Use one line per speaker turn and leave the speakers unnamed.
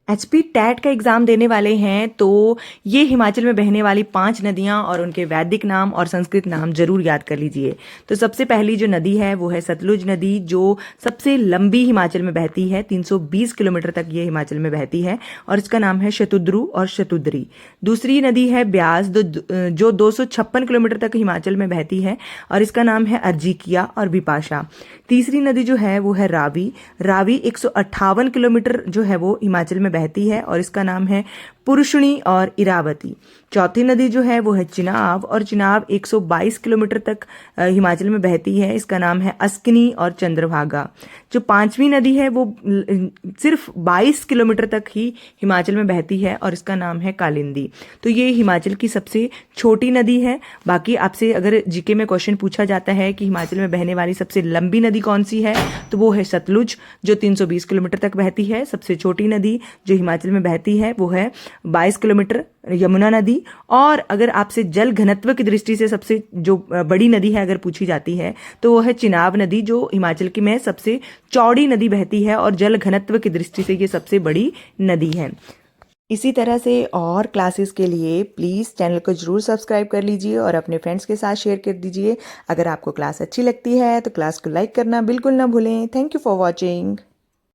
HP TET का exam देने वाले हैं तो ये हिमाचल में बहने वाली 5 नदियां और उनके वैदिक नाम और संस्कृत नाम जरूर याद कर लीजिए। तो सबसे पहली जो नदी है वो है सतलुज नदी, जो सबसे लंबी हिमाचल में बहती है। 320 किलोमीटर तक ये हिमाचल में बहती है और इसका नाम है शतुद्रु और शतुद्री। दूसरी नदी है ब्यास, जो 256 किलोमीटर तक हिमाचल में बहती है और इसका नाम है अर्जिकिया और विपाशा। तीसरी नदी जो है वो है रावी। रावी 158 किलोमीटर जो है वो हिमाचल में बहती है और इसका नाम है पुरुषणी और इरावती। चौथी नदी जो है वो है चिनाब, और चिनाब 122 किलोमीटर तक हिमाचल में बहती है। इसका नाम है अस्किनी और चंद्रभागा। जो पांचवी नदी है वो सिर्फ 22 किलोमीटर तक ही हिमाचल में बहती है और इसका नाम है कालिंदी। तो ये हिमाचल की सबसे छोटी नदी है। बाकी आपसे अगर जीके में क्वेश्चन पूछा जाता है कि हिमाचल में बहने वाली सबसे लंबी नदी कौन सी है, तो वो है सतलुज, जो 320 किलोमीटर तक बहती है। सबसे छोटी नदी जो हिमाचल में बहती है वो है 22 किलोमीटर यमुना नदी। और अगर आपसे जल घनत्व की दृष्टि से सबसे जो बड़ी नदी है अगर पूछी जाती है तो वो है चिनाब नदी, जो हिमाचल की में सबसे चौड़ी नदी बहती है और जल घनत्व की दृष्टि से ये सबसे बड़ी नदी है। इसी तरह से और क्लासेस के लिए प्लीज़ चैनल को जरूर सब्सक्राइब कर लीजिए और अपने फ्रेंड्स के साथ शेयर कर दीजिए। अगर आपको क्लास अच्छी लगती है तो क्लास को लाइक करना बिल्कुल ना भूलें। Thank you for watching.